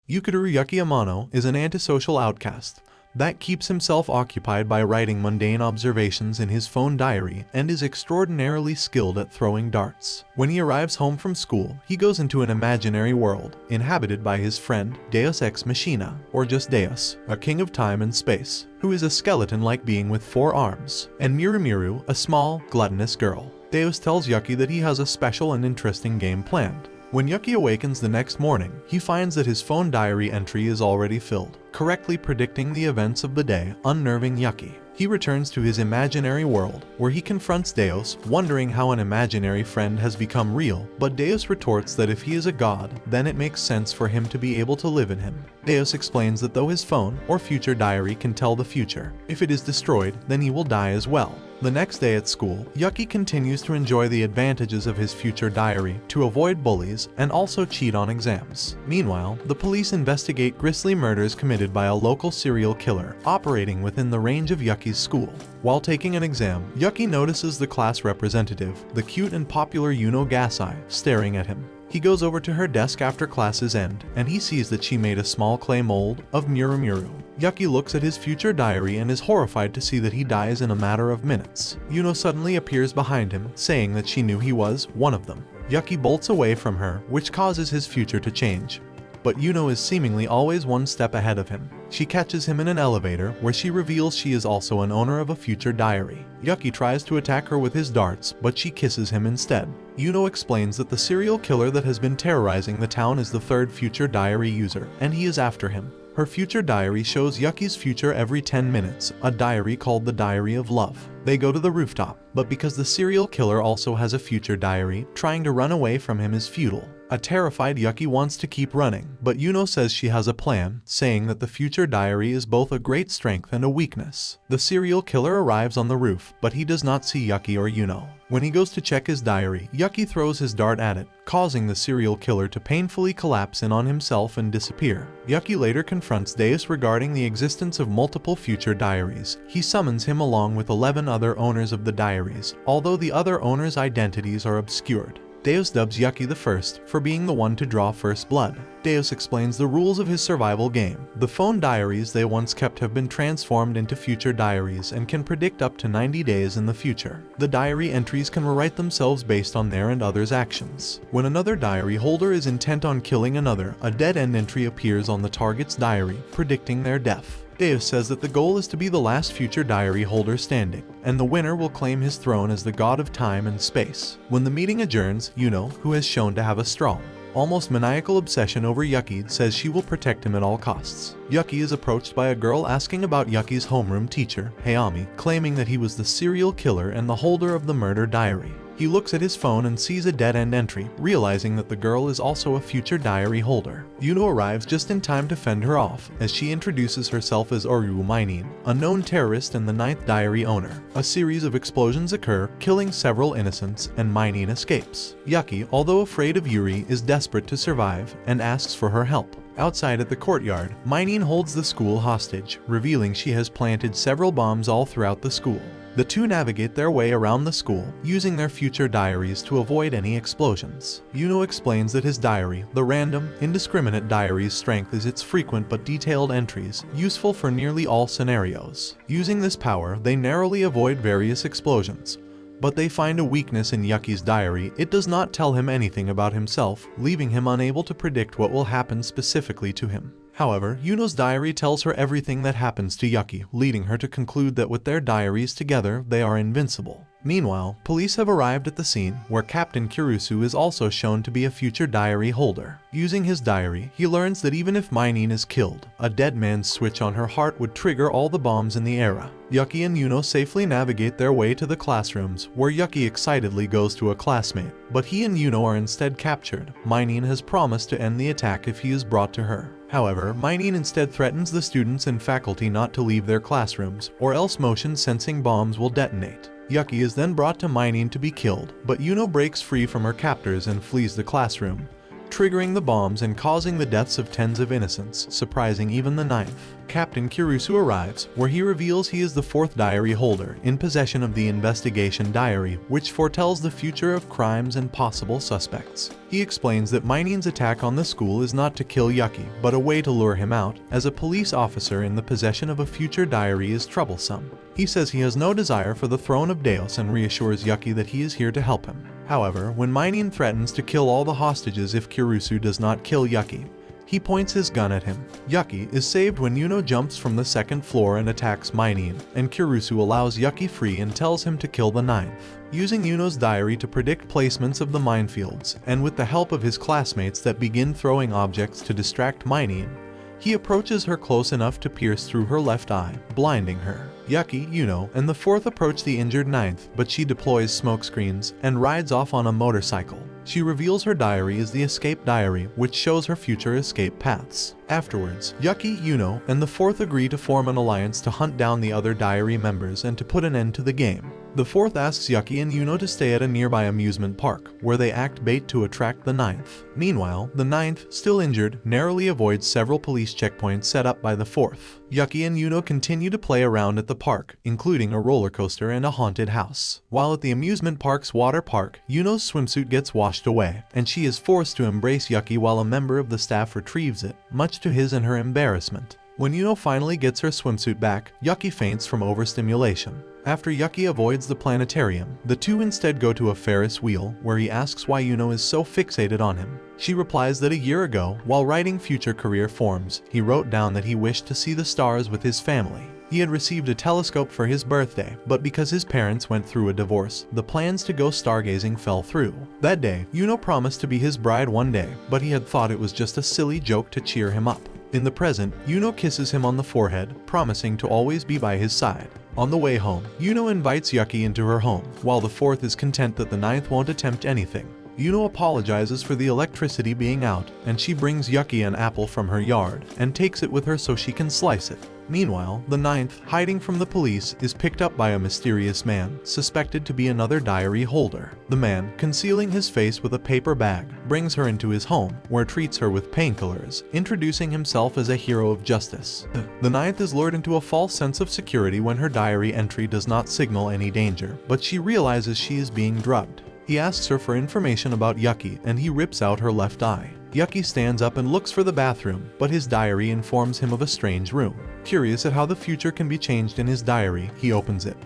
Yukiteru Yuki Amano is an antisocial outcast that keeps himself occupied by writing mundane observations in his phone diary and is extraordinarily skilled at throwing darts. When he arrives home from school, he goes into an imaginary world inhabited by his friend Deus Ex Machina, or just Deus, a king of time and space, who is a skeleton-like being with 4 arms, and Mirumiru, a small, gluttonous girl. Deus tells Yuki that he has a special and interesting game planned. When Yuki awakens the next morning, he finds that his phone diary entry is already filled, correctly predicting the events of the day, unnerving Yuki. He returns to his imaginary world, where he confronts Deus, wondering how an imaginary friend has become real, but Deus retorts that if he is a god, then it makes sense for him to be able to live in him. Deus explains that though his phone, or future diary, can tell the future, if it is destroyed, then he will die as well. The next day at school, Yuki continues to enjoy the advantages of his future diary to avoid bullies and also cheat on exams. Meanwhile, the police investigate grisly murders committed by a local serial killer operating within the range of Yuki's school. While taking an exam, Yuki notices the class representative, the cute and popular Yuno Gasai, staring at him. He goes over to her desk after classes end, and he sees that she made a small clay mold of Mirumiru. Yuki looks at his future diary and is horrified to see that he dies in a matter of minutes. Yuno suddenly appears behind him, saying that she knew he was one of them. Yuki bolts away from her, which causes his future to change. But Yuno is seemingly always one step ahead of him. She catches him in an elevator, where she reveals she is also an owner of a future diary. Yuki tries to attack her with his darts, but she kisses him instead. Yuno explains that the serial killer that has been terrorizing the town is the 3rd future diary user, and he is after him. Her future diary shows Yuki's future every 10 minutes, a diary called the Diary of Love. They go to the rooftop, but because the serial killer also has a future diary, trying to run away from him is futile. A terrified Yuki wants to keep running, but Yuno says she has a plan, saying that the future diary is both a great strength and a weakness. The serial killer arrives on the roof, but he does not see Yuki or Yuno. When he goes to check his diary, Yuki throws his dart at it, causing the serial killer to painfully collapse in on himself and disappear. Yuki later confronts Deus regarding the existence of multiple future diaries. He summons him along with 11 other owners of the diaries, although the other owners' identities are obscured. Deus dubs Yuki the first for being the one to draw first blood. Deus explains the rules of his survival game. The phone diaries they once kept have been transformed into future diaries and can predict up to 90 days in the future. The diary entries can rewrite themselves based on their and others' actions. When another diary holder is intent on killing another, a dead-end entry appears on the target's diary, predicting their death. Deus says that the goal is to be the last future diary holder standing, and the winner will claim his throne as the god of time and space. When the meeting adjourns, Yuno, who has shown to have a strong, almost maniacal obsession over Yuki, says she will protect him at all costs. Yuki is approached by a girl asking about Yuki's homeroom teacher, Hayami, claiming that he was the serial killer and the holder of the murder diary. He looks at his phone and sees a dead-end entry, realizing that the girl is also a future diary holder. Yuno arrives just in time to fend her off, as she introduces herself as Oryu Mainin, a known terrorist and the 9th diary owner. A series of explosions occur, killing several innocents, and Mainin escapes. Yuki, although afraid of Yuri, is desperate to survive, and asks for her help. Outside at the courtyard, Mainin holds the school hostage, revealing she has planted several bombs all throughout the school. The two navigate their way around the school, using their future diaries to avoid any explosions. Yuno explains that his diary, the random, indiscriminate diary's strength is its frequent but detailed entries, useful for nearly all scenarios. Using this power, they narrowly avoid various explosions. But they find a weakness in Yuki's diary. It does not tell him anything about himself, leaving him unable to predict what will happen specifically to him. However, Yuno's diary tells her everything that happens to Yuki, leading her to conclude that with their diaries together, they are invincible. Meanwhile, police have arrived at the scene, where Captain Kirusu is also shown to be a future diary holder. Using his diary, he learns that even if Mainin is killed, a dead man's switch on her heart would trigger all the bombs in the era. Yuki and Yuno safely navigate their way to the classrooms, where Yuki excitedly goes to a classmate, but he and Yuno are instead captured. Mainin has promised to end the attack if he is brought to her. However, Mainin instead threatens the students and faculty not to leave their classrooms, or else motion-sensing bombs will detonate. Yuki is then brought to Mainin to be killed, but Yuno breaks free from her captors and flees the classroom. triggering the bombs and causing the deaths of tens of innocents, surprising even the Ninth. Captain Kirusu arrives, where he reveals he is the fourth diary holder in possession of the investigation diary, which foretells the future of crimes and possible suspects. He explains that Mining's attack on the school is not to kill Yuki, but a way to lure him out, as a police officer in the possession of a future diary is troublesome. He says he has no desire for the throne of Deos and reassures Yuki that he is here to help him. However, when Mining threatens to kill all the hostages if Kirusu does not kill Yuki, he points his gun at him. Yuki is saved when Yuno jumps from the second floor and attacks Minin, and Kirusu allows Yuki free and tells him to kill the Ninth. Using Yuno's diary to predict placements of the minefields, and with the help of his classmates that begin throwing objects to distract Minin, he approaches her close enough to pierce through her left eye, blinding her. Yuki, Yuno, and the fourth approach the injured Ninth, but she deploys smokescreens and rides off on a motorcycle. She reveals her diary is the escape diary, which shows her future escape paths. Afterwards, Yuki, Yuno, and the fourth agree to form an alliance to hunt down the other diary members and to put an end to the game. The fourth asks Yuki and Yuno to stay at a nearby amusement park, where they act bait to attract the Ninth. Meanwhile, the Ninth, still injured, narrowly avoids several police checkpoints set up by the fourth. Yuki and Yuno continue to play around at the park, including a roller coaster and a haunted house. While at the amusement park's water park, Yuno's swimsuit gets washed away, and she is forced to embrace Yuki while a member of the staff retrieves it, much to his and her embarrassment. When Yuno finally gets her swimsuit back, Yuki faints from overstimulation. After Yuki avoids the planetarium, the two instead go to a Ferris wheel, where he asks why Yuno is so fixated on him. She replies that a year ago, while writing future career forms, he wrote down that he wished to see the stars with his family. He had received a telescope for his birthday, but because his parents went through a divorce, the plans to go stargazing fell through. That day, Yuno promised to be his bride one day, but he had thought it was just a silly joke to cheer him up. In the present, Yuno kisses him on the forehead, promising to always be by his side. On the way home, Yuno invites Yuki into her home, while the fourth is content that the Ninth won't attempt anything. Yuno apologizes for the electricity being out, and she brings Yuki an apple from her yard, and takes it with her so she can slice it. Meanwhile, the Ninth, hiding from the police, is picked up by a mysterious man, suspected to be another diary holder. The man, concealing his face with a paper bag, brings her into his home, where treats her with painkillers, introducing himself as a hero of justice. The Ninth is lured into a false sense of security when her diary entry does not signal any danger, but she realizes she is being drugged. He asks her for information about Yuki, and he rips out her left eye. Yuki stands up and looks for the bathroom, but his diary informs him of a strange room. Curious at how the future can be changed in his diary, he opens it.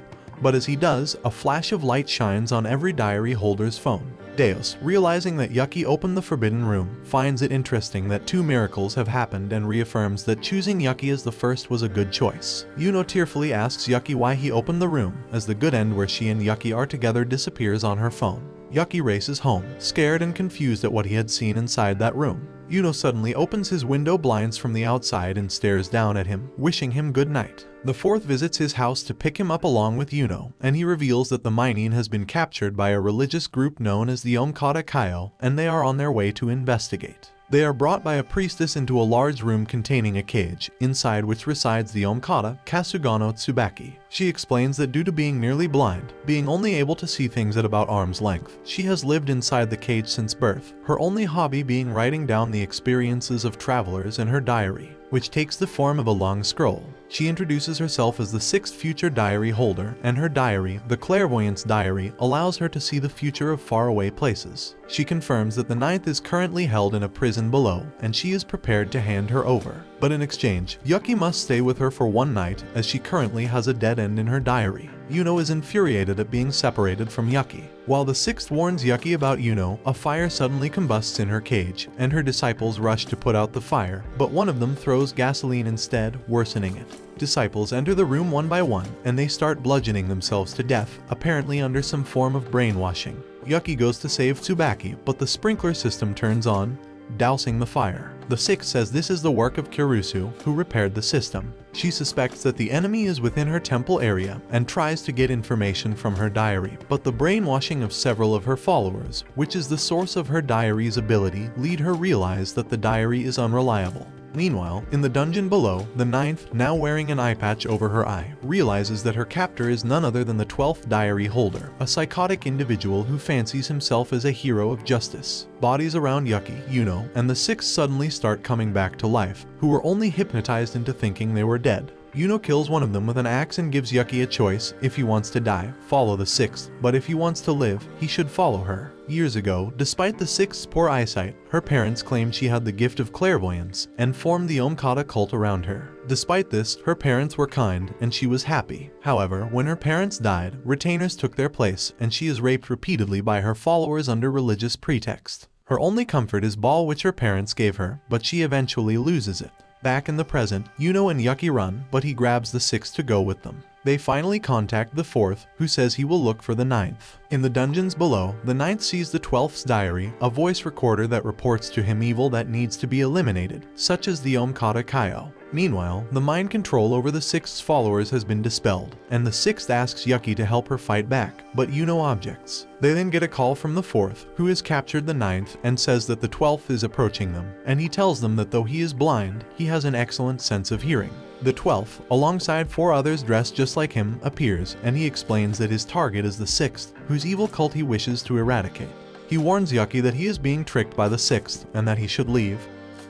But as he does, a flash of light shines on every diary holder's phone. Deos, realizing that Yuki opened the forbidden room, finds it interesting that two miracles have happened and reaffirms that choosing Yuki as the first was a good choice. Yuno tearfully asks Yuki why he opened the room, as the good end where she and Yuki are together disappears on her phone. Yuki races home, scared and confused at what he had seen inside that room. Yuno suddenly opens his window blinds from the outside and stares down at him, wishing him good night. The fourth visits his house to pick him up along with Yuno, and he reveals that the Minin has been captured by a religious group known as the Omkata Kaio, and they are on their way to investigate. They are brought by a priestess into a large room containing a cage, inside which resides the Omkata Kasugano Tsubaki. She explains that due to being nearly blind, being only able to see things at about arm's length, she has lived inside the cage since birth, her only hobby being writing down the experiences of travelers in her diary, which takes the form of a long scroll. She introduces herself as the sixth future diary holder, and her diary, the Clairvoyance Diary, allows her to see the future of faraway places. She confirms that the Ninth is currently held in a prison below, and she is prepared to hand her over. But in exchange, Yuki must stay with her for one night, as she currently has a dead end in her diary. Yuno is infuriated at being separated from Yuki. While the sixth warns Yuki about Yuno, a fire suddenly combusts in her cage, and her disciples rush to put out the fire, but one of them throws gasoline instead, worsening it. Disciples enter the room one by one, and they start bludgeoning themselves to death, apparently under some form of brainwashing. Yuki goes to save Tsubaki, but the sprinkler system turns on, dousing the fire. The sixth says this is the work of Kirusu, who repaired the system. She suspects that the enemy is within her temple area and tries to get information from her diary, but the brainwashing of several of her followers, which is the source of her diary's ability, lead her realize that the diary is unreliable. Meanwhile, in the dungeon below, the 9th, now wearing an eye patch over her eye, realizes that her captor is none other than the 12th diary holder, a psychotic individual who fancies himself as a hero of justice. Bodies around Yuki, Yuno, and the 6th suddenly start coming back to life, who were only hypnotized into thinking they were dead. Yuno kills one of them with an axe and gives Yuki a choice: if he wants to die, follow the 6th, but if he wants to live, he should follow her. Years ago, despite the 6th's poor eyesight, her parents claimed she had the gift of clairvoyance and formed the Omkata cult around her. Despite this, her parents were kind and she was happy. However, when her parents died, retainers took their place and she is raped repeatedly by her followers under religious pretext. Her only comfort is ball which her parents gave her, but she eventually loses it. Back in the present, Yuno and Yuki run, but he grabs the 6th to go with them. They finally contact the 4th, who says he will look for the 9th. In the dungeons below, the 9th sees the 12th's diary, a voice recorder that reports to him evil that needs to be eliminated, such as the Omkata Kaio. Meanwhile, the mind control over the 6th's followers has been dispelled, and the 6th asks Yuki to help her fight back, but Yuno objects. They then get a call from the 4th, who has captured the 9th and says that the 12th is approaching them, and he tells them that though he is blind, he has an excellent sense of hearing. The 12th, alongside 4 others dressed just like him, appears, and he explains that his target is the 6th, whose evil cult he wishes to eradicate. He warns Yuki that he is being tricked by the 6th, and that he should leave,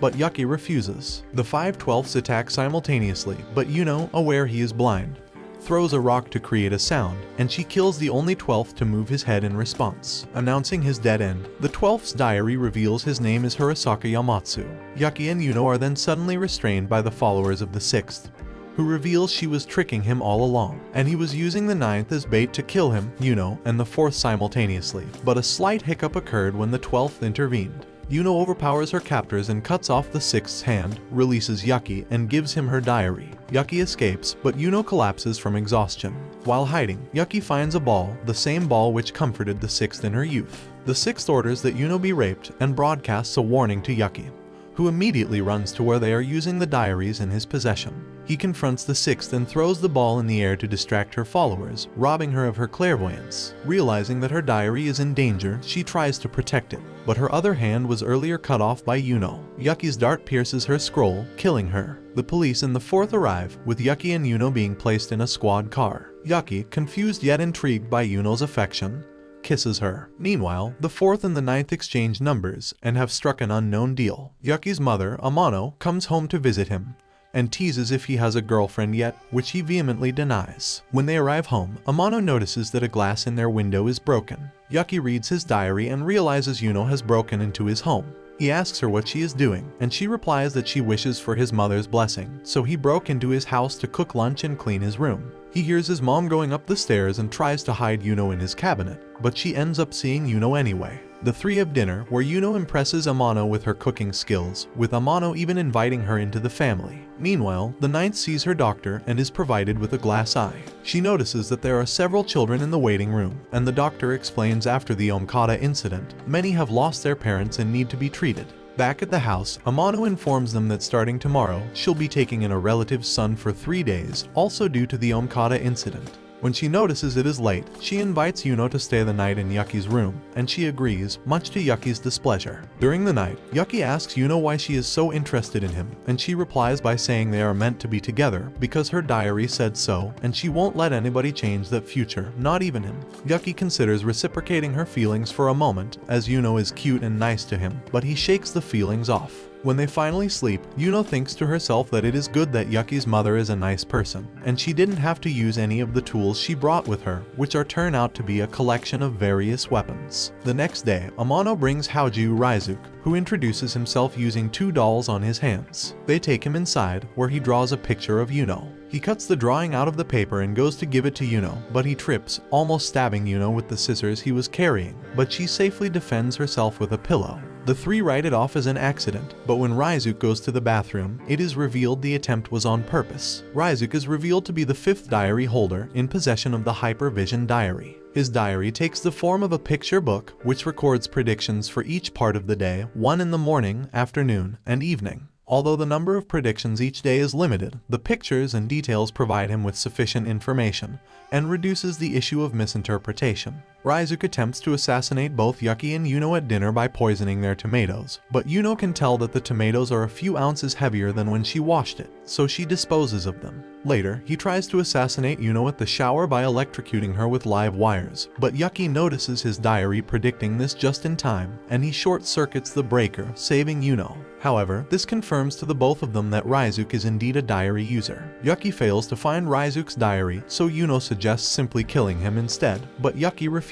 but Yuki refuses. The 5 12ths attack simultaneously, but Yuno, aware he is blind, throws a rock to create a sound, and she kills the only 12th to move his head in response, announcing his dead end. The 12th's diary reveals his name is Hirosaka Yamatsu. Yuki and Yuno are then suddenly restrained by the followers of the 6th, who reveals she was tricking him all along, and he was using the 9th as bait to kill him, Yuno, and the 4th simultaneously. But a slight hiccup occurred when the 12th intervened. Yuno overpowers her captors and cuts off the 6th's hand, releases Yuki, and gives him her diary. Yuki escapes, but Yuno collapses from exhaustion. While hiding, Yuki finds a ball, the same ball which comforted the 6th in her youth. The 6th orders that Yuno be raped and broadcasts a warning to Yuki, who immediately runs to where they are using the diaries in his possession. He confronts the 6th and throws the ball in the air to distract her followers, robbing her of her clairvoyance. Realizing that her diary is in danger, she tries to protect it, but her other hand was earlier cut off by Yuno. Yuki's dart pierces her scroll, killing her. The police and the 4th arrive, with Yuki and Yuno being placed in a squad car. Yuki, confused yet intrigued by Yuno's affection, kisses her. Meanwhile, the 4th and the 9th exchange numbers and have struck an unknown deal. Yuki's mother, Amano, comes home to visit him and teases if he has a girlfriend yet, which he vehemently denies. When they arrive home, Amano notices that a glass in their window is broken. Yuki reads his diary and realizes Yuno has broken into his home. He asks her what she is doing, and she replies that she wishes for his mother's blessing, so he broke into his house to cook lunch and clean his room. He hears his mom going up the stairs and tries to hide Yuno in his cabinet, but she ends up seeing Yuno anyway. The 3 have dinner, where Yuno impresses Amano with her cooking skills, with Amano even inviting her into the family. Meanwhile, the 9th sees her doctor and is provided with a glass eye. She notices that there are several children in the waiting room, and the doctor explains after the Omkata incident, many have lost their parents and need to be treated. Back at the house, Amano informs them that starting tomorrow, she'll be taking in a relative's son for 3 days, also due to the Omkata incident. When she notices it is late, she invites Yuno to stay the night in Yuki's room, and she agrees, much to Yuki's displeasure. During the night, Yuki asks Yuno why she is so interested in him, and she replies by saying they are meant to be together because her diary said so, and she won't let anybody change that future, not even him. Yuki considers reciprocating her feelings for a moment, as Yuno is cute and nice to him, but he shakes the feelings off. When they finally sleep, Yuno thinks to herself that it is good that Yuki's mother is a nice person, and she didn't have to use any of the tools she brought with her, which turn out to be a collection of various weapons. The next day, Amano brings Haoju Raizuke, who introduces himself using 2 dolls on his hands. They take him inside, where he draws a picture of Yuno. He cuts the drawing out of the paper and goes to give it to Yuno, but he trips, almost stabbing Yuno with the scissors he was carrying, but she safely defends herself with a pillow. The 3 write it off as an accident, but when Raizuke goes to the bathroom, it is revealed the attempt was on purpose. Raizuke is revealed to be the 5th diary holder in possession of the Hypervision diary. His diary takes the form of a picture book, which records predictions for each part of the day, one in the morning, afternoon, and evening. Although the number of predictions each day is limited, the pictures and details provide him with sufficient information and reduces the issue of misinterpretation. Raizuke attempts to assassinate both Yuki and Yuno at dinner by poisoning their tomatoes, but Yuno can tell that the tomatoes are a few ounces heavier than when she washed it, so she disposes of them. Later, he tries to assassinate Yuno at the shower by electrocuting her with live wires, but Yuki notices his diary predicting this just in time, and he short-circuits the breaker, saving Yuno. However, this confirms to the both of them that Raizuke is indeed a diary user. Yuki fails to find Raizuke's diary, so Yuno suggests simply killing him instead, but Yuki refuses.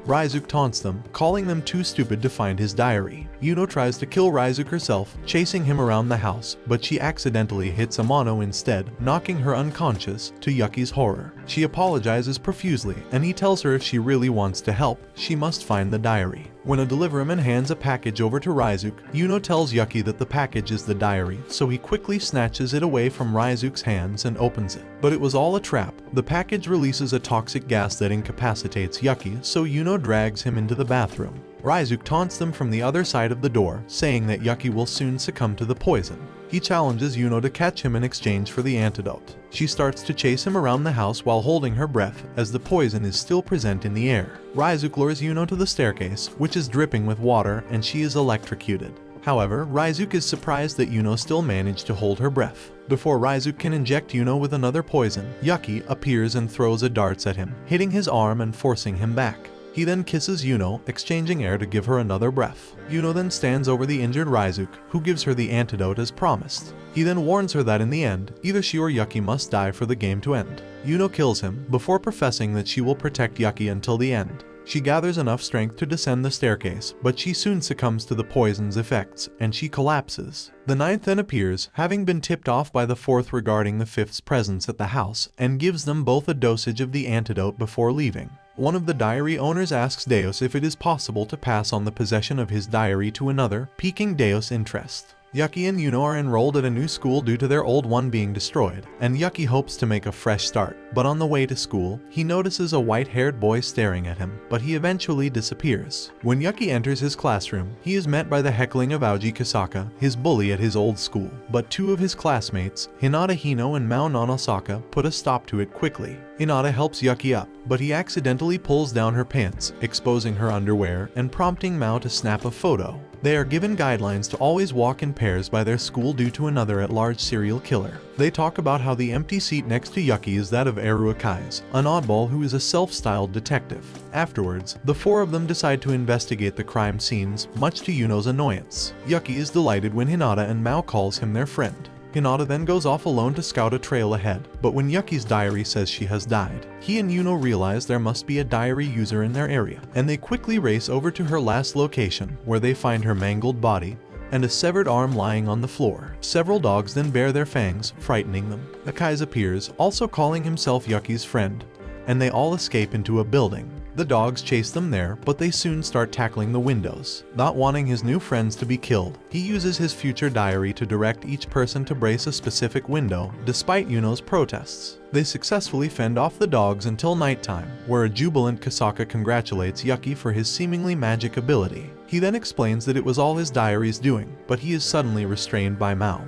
Raizuke taunts them, calling them too stupid to find his diary. Yuno tries to kill Raizuke herself, chasing him around the house, but she accidentally hits Amano instead, knocking her unconscious, to Yuki's horror. She apologizes profusely, and he tells her if she really wants to help, she must find the diary. When a deliverman hands a package over to Raizuke, Yuno tells Yuki that the package is the diary, so he quickly snatches it away from Raizuke's hands and opens it. But it was all a trap. The package releases a toxic gas that incapacitates Yuki, so Yuno drags him into the bathroom. Raizuke taunts them from the other side of the door, saying that Yuki will soon succumb to the poison. He challenges Yuno to catch him in exchange for the antidote. She starts to chase him around the house while holding her breath, as the poison is still present in the air. Raizuke lures Yuno to the staircase, which is dripping with water, and she is electrocuted. However, Raizuke is surprised that Yuno still managed to hold her breath. Before Raizuke can inject Yuno with another poison, Yuki appears and throws a darts at him, hitting his arm and forcing him back. He then kisses Yuno, exchanging air to give her another breath. Yuno then stands over the injured Raizuke, who gives her the antidote as promised. He then warns her that in the end, either she or Yuki must die for the game to end. Yuno kills him, before professing that she will protect Yuki until the end. She gathers enough strength to descend the staircase, but she soon succumbs to the poison's effects, and she collapses. The ninth then appears, having been tipped off by the fourth regarding the fifth's presence at the house, and gives them both a dosage of the antidote before leaving. One of the diary owners asks Deus if it is possible to pass on the possession of his diary to another, piquing Deus' interest. Yuki and Yuno are enrolled at a new school due to their old one being destroyed, and Yuki hopes to make a fresh start, but on the way to school, he notices a white-haired boy staring at him, but he eventually disappears. When Yuki enters his classroom, he is met by the heckling of Aoji Kisaka, his bully at his old school, but two of his classmates, Hinata Hino and Mao Nanosaka, put a stop to it quickly. Hinata helps Yuki up, but he accidentally pulls down her pants, exposing her underwear and prompting Mao to snap a photo. They are given guidelines to always walk in pairs by their school due to another at-large serial killer. They talk about how the empty seat next to Yuki is that of Eru Akai's, an oddball who is a self-styled detective. Afterwards, the four of them decide to investigate the crime scenes, much to Yuno's annoyance. Yuki is delighted when Hinata and Mao calls him their friend. Hinata then goes off alone to scout a trail ahead, but when Yuki's diary says she has died, he and Yuno realize there must be a diary user in their area, and they quickly race over to her last location, where they find her mangled body and a severed arm lying on the floor. Several dogs then bare their fangs, frightening them. Akai's appears, also calling himself Yuki's friend, and they all escape into a building. The dogs chase them there, but they soon start tackling the windows. Not wanting his new friends to be killed, he uses his future diary to direct each person to brace a specific window, despite Yuno's protests. They successfully fend off the dogs until nighttime, where a jubilant Kisaka congratulates Yuki for his seemingly magic ability. He then explains that it was all his diary's doing, but he is suddenly restrained by Mao,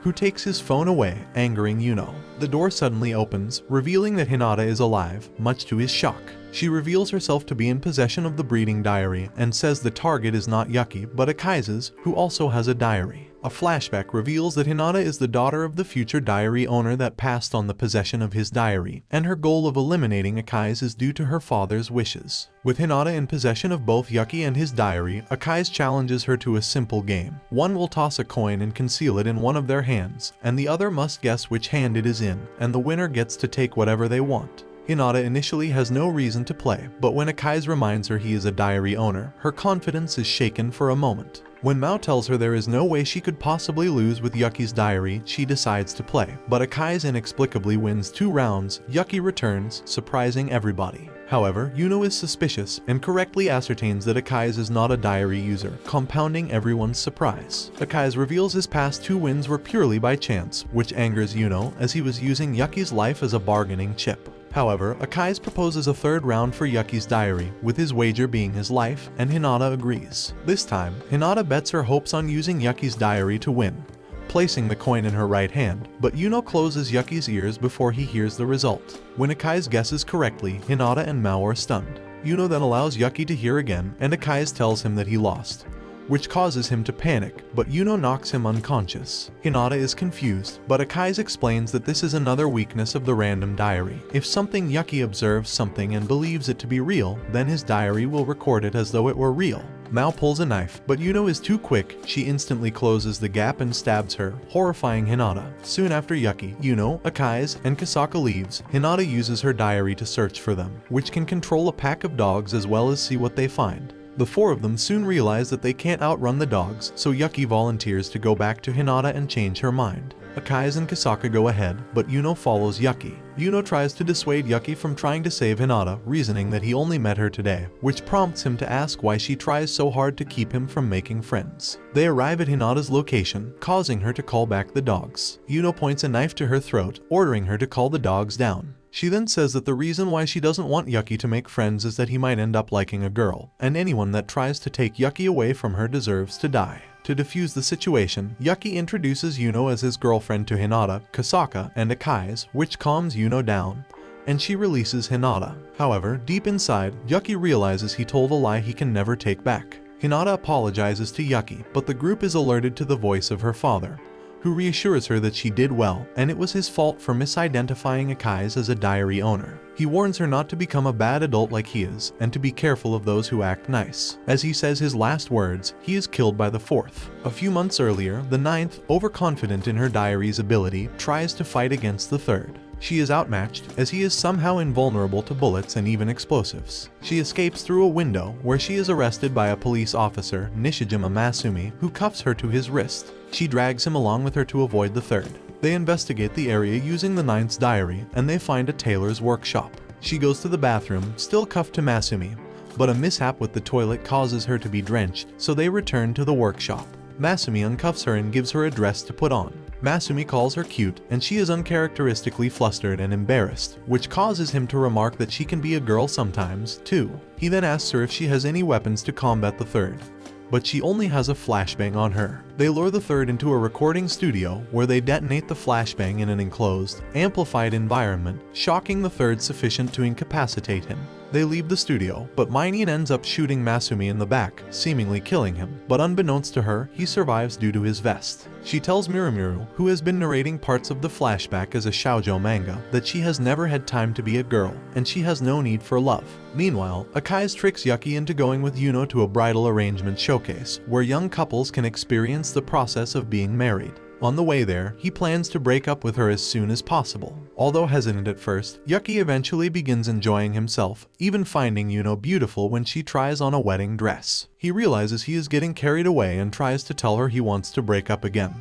who takes his phone away, angering Yuno. The door suddenly opens, revealing that Hinata is alive, much to his shock. She reveals herself to be in possession of the breeding diary and says the target is not Yuki, but Akai's, who also has a diary. A flashback reveals that Hinata is the daughter of the future diary owner that passed on the possession of his diary, and her goal of eliminating Akai's is due to her father's wishes. With Hinata in possession of both Yuki and his diary, Akai's challenges her to a simple game. One will toss a coin and conceal it in one of their hands, and the other must guess which hand it is in, and the winner gets to take whatever they want. Hinata initially has no reason to play, but when Akai's reminds her he is a diary owner, her confidence is shaken for a moment. When Mao tells her there is no way she could possibly lose with Yuki's diary, she decides to play, but Akai's inexplicably wins 2 rounds. Yuki returns, surprising everybody. However, Yuno is suspicious and correctly ascertains that Akai's is not a diary user, compounding everyone's surprise. Akai's reveals his past 2 wins were purely by chance, which angers Yuno as he was using Yuki's life as a bargaining chip. However, Akai's proposes a 3rd round for Yuki's diary, with his wager being his life, and Hinata agrees. This time, Hinata bets her hopes on using Yuki's diary to win, placing the coin in her right hand, but Yuno closes Yuki's ears before he hears the result. When Akai's guesses correctly, Hinata and Mao are stunned. Yuno then allows Yuki to hear again, and Akai's tells him that he lost, which causes him to panic, but Yuno knocks him unconscious. Hinata is confused, but Akai's explains that this is another weakness of the random diary. If something Yuki observes something and believes it to be real, then his diary will record it as though it were real. Mao pulls a knife, but Yuno is too quick. She instantly closes the gap and stabs her, horrifying Hinata. Soon after Yuki, Yuno, Akai's, and Kasaka leaves, Hinata uses her diary to search for them, which can control a pack of dogs as well as see what they find. The four of them soon realize that they can't outrun the dogs, so Yuki volunteers to go back to Hinata and change her mind. Akai's and Kasaka go ahead, but Yuno follows Yuki. Yuno tries to dissuade Yuki from trying to save Hinata, reasoning that he only met her today, which prompts him to ask why she tries so hard to keep him from making friends. They arrive at Hinata's location, causing her to call back the dogs. Yuno points a knife to her throat, ordering her to call the dogs down. She then says that the reason why she doesn't want Yuki to make friends is that he might end up liking a girl, and anyone that tries to take Yuki away from her deserves to die. To defuse the situation, Yuki introduces Yuno as his girlfriend to Hinata, Kasaka, and Akai's, which calms Yuno down, and she releases Hinata. However, deep inside, Yuki realizes he told a lie he can never take back. Hinata apologizes to Yuki, but the group is alerted to the voice of her father, who reassures her that she did well, and it was his fault for misidentifying Akai's as a diary owner. He warns her not to become a bad adult like he is, and to be careful of those who act nice. As he says his last words, he is killed by the fourth. A few months earlier, the ninth, overconfident in her diary's ability, tries to fight against the third. She is outmatched, as he is somehow invulnerable to bullets and even explosives. She escapes through a window, where she is arrested by a police officer, Nishijima Masumi, who cuffs her to his wrist. She drags him along with her to avoid the third. They investigate the area using the ninth's diary, and they find a tailor's workshop. She goes to the bathroom, still cuffed to Masumi, but a mishap with the toilet causes her to be drenched, so they return to the workshop. Masumi uncuffs her and gives her a dress to put on. Masumi calls her cute, and she is uncharacteristically flustered and embarrassed, which causes him to remark that she can be a girl sometimes, too. He then asks her if she has any weapons to combat the third, but she only has a flashbang on her. They lure the third into a recording studio, where they detonate the flashbang in an enclosed, amplified environment, shocking the third sufficient to incapacitate him. They leave the studio, but Minion ends up shooting Masumi in the back, seemingly killing him, but unbeknownst to her, he survives due to his vest. She tells Mirumiru, who has been narrating parts of the flashback as a shoujo manga, that she has never had time to be a girl, and she has no need for love. Meanwhile, Akai's tricks Yuki into going with Yuno to a bridal arrangement showcase, where young couples can experience the process of being married. On the way there, he plans to break up with her as soon as possible. Although hesitant at first, Yuki eventually begins enjoying himself, even finding Yuno beautiful when she tries on a wedding dress. He realizes he is getting carried away and tries to tell her he wants to break up again,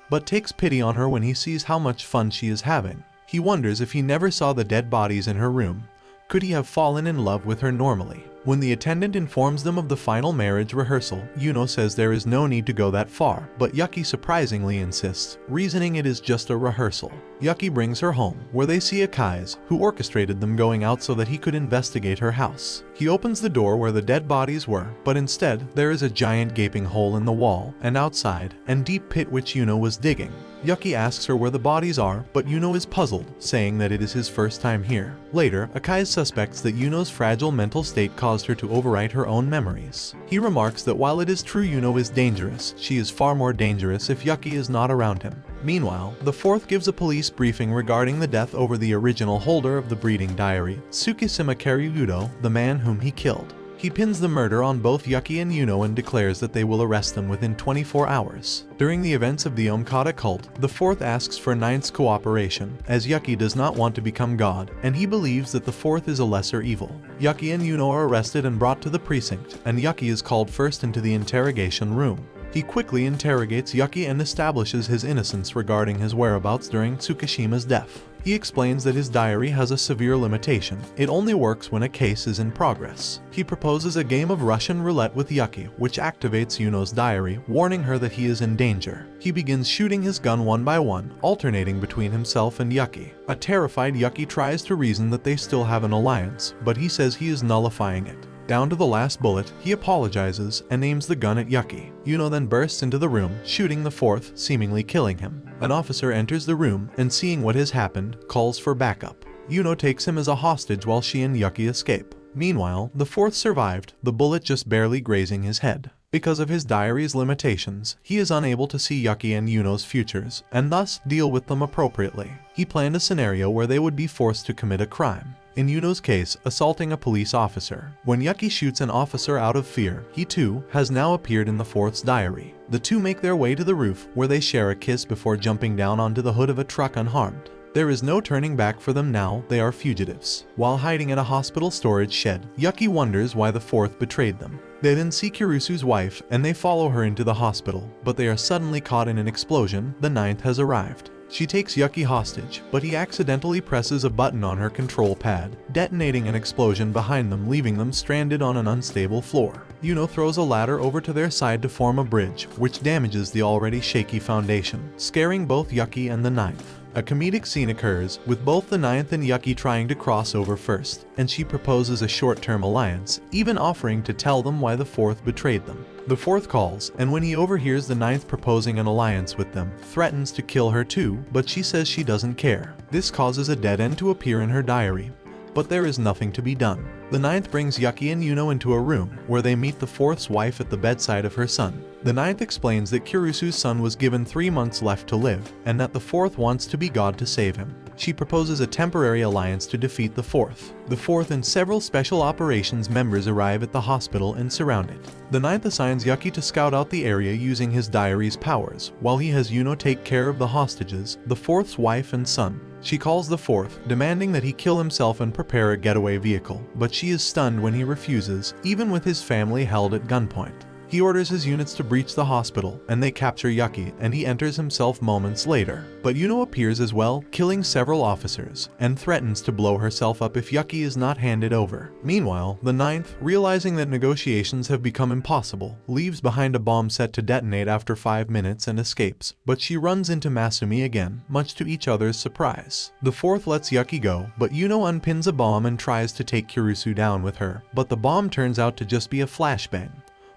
but takes pity on her when he sees how much fun she is having. He wonders if he never saw the dead bodies in her room, could he have fallen in love with her normally? When the attendant informs them of the final marriage rehearsal, Yuno says there is no need to go that far, but Yuki surprisingly insists, reasoning it is just a rehearsal. Yuki brings her home, where they see Akai's, who orchestrated them going out so that he could investigate her house. He opens the door where the dead bodies were, but instead, there is a giant gaping hole in the wall, and outside, and deep pit which Yuno was digging. Yuki asks her where the bodies are, but Yuno is puzzled, saying that it is his first time here. Later, Akai suspects that Yuno's fragile mental state caused her to overwrite her own memories. He remarks that while it is true Yuno is dangerous, she is far more dangerous if Yuki is not around him. Meanwhile, the fourth gives a police briefing regarding the death over the original holder of the breeding diary, Tsukishima Karyudo, the man whom he killed. He pins the murder on both Yuki and Yuno and declares that they will arrest them within 24 hours. During the events of the Omkata cult, the fourth asks for Ninth's cooperation, as Yuki does not want to become god, and he believes that the fourth is a lesser evil. Yuki and Yuno are arrested and brought to the precinct, and Yuki is called first into the interrogation room. He quickly interrogates Yuki and establishes his innocence regarding his whereabouts during Tsukishima's death. He explains that his diary has a severe limitation. It only works when a case is in progress. He proposes a game of Russian roulette with Yuki, which activates Yuno's diary, warning her that he is in danger. He begins shooting his gun one by one, alternating between himself and Yuki. A terrified Yuki tries to reason that they still have an alliance, but he says he is nullifying it. Down to the last bullet, he apologizes and aims the gun at Yuki. Yuno then bursts into the room, shooting the fourth, seemingly killing him. An officer enters the room and, seeing what has happened, calls for backup. Yuno takes him as a hostage while she and Yuki escape. Meanwhile, the fourth survived, the bullet just barely grazing his head. Because of his diary's limitations, he is unable to see Yuki and Yuno's futures, and thus deal with them appropriately. He planned a scenario where they would be forced to commit a crime. In Yuno's case, assaulting a police officer. When Yuki shoots an officer out of fear, he too has now appeared in the fourth's diary. The two make their way to the roof, where they share a kiss before jumping down onto the hood of a truck unharmed. There is no turning back for them now, they are fugitives. While hiding in a hospital storage shed, Yuki wonders why the fourth betrayed them. They then see Kirusu's wife and they follow her into the hospital, but they are suddenly caught in an explosion. The ninth has arrived. She takes Yuki hostage, but he accidentally presses a button on her control pad, detonating an explosion behind them, leaving them stranded on an unstable floor. Yuno throws a ladder over to their side to form a bridge, which damages the already shaky foundation, scaring both Yuki and the ninth. A comedic scene occurs, with both the ninth and Yuki trying to cross over first, and she proposes a short-term alliance, even offering to tell them why the fourth betrayed them. The fourth calls, and when he overhears the ninth proposing an alliance with them, threatens to kill her too, but she says she doesn't care. This causes a dead end to appear in her diary, but there is nothing to be done. The ninth brings Yuki and Yuno into a room, where they meet the fourth's wife at the bedside of her son. The ninth explains that Kirusu's son was given 3 months left to live, and that the fourth wants to be God to save him. She proposes a temporary alliance to defeat the fourth. The fourth and several special operations members arrive at the hospital and surround it. The ninth assigns Yuki to scout out the area using his diary's powers, while he has Yuno take care of the hostages, the fourth's wife and son. She calls the fourth, demanding that he kill himself and prepare a getaway vehicle, but she is stunned when he refuses, even with his family held at gunpoint. He orders his units to breach the hospital, and they capture Yuki, and he enters himself moments later. But Yuno appears as well, killing several officers, and threatens to blow herself up if Yuki is not handed over. Meanwhile, the ninth, realizing that negotiations have become impossible, leaves behind a bomb set to detonate after 5 minutes and escapes, but she runs into Masumi again, much to each other's surprise. The fourth lets Yuki go, but Yuno unpins a bomb and tries to take Kirusu down with her, but the bomb turns out to just be a flashbang,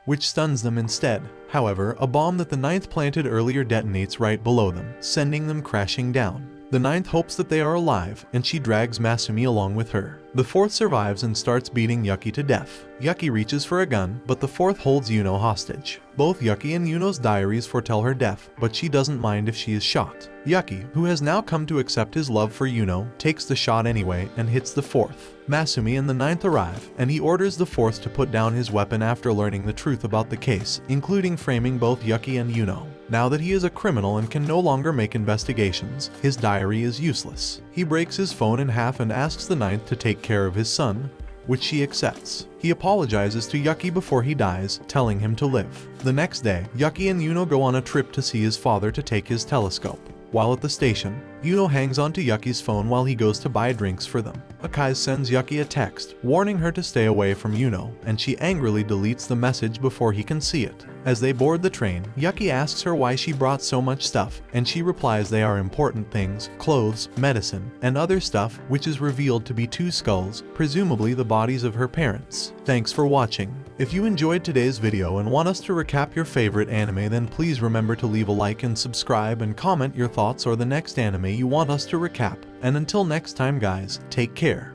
which stuns them instead. However, a bomb that the ninth planted earlier detonates right below them, sending them crashing down. The ninth hopes that they are alive, and she drags Masumi along with her. The fourth survives and starts beating Yuki to death. Yuki reaches for a gun, but the fourth holds Yuno hostage. Both Yuki and Yuno's diaries foretell her death, but she doesn't mind if she is shot. Yuki, who has now come to accept his love for Yuno, takes the shot anyway and hits the fourth. Masumi and the ninth arrive, and he orders the fourth to put down his weapon after learning the truth about the case, including framing both Yuki and Yuno. Now that he is a criminal and can no longer make investigations, his diary is useless. He breaks his phone in half and asks the ninth to take care of his son, which she accepts. He apologizes to Yuki before he dies, telling him to live. The next day, Yuki and Yuno go on a trip to see his father to take his telescope. While at the station, Yuno hangs onto Yuki's phone while he goes to buy drinks for them. Akai sends Yuki a text, warning her to stay away from Yuno, and she angrily deletes the message before he can see it. As they board the train, Yuki asks her why she brought so much stuff, and she replies they are important things, clothes, medicine, and other stuff, which is revealed to be 2 skulls, presumably the bodies of her parents. Thanks for watching. If you enjoyed today's video and want us to recap your favorite anime, then please remember to leave a like and subscribe and comment your thoughts or the next anime you want us to recap. And until next time guys, take care.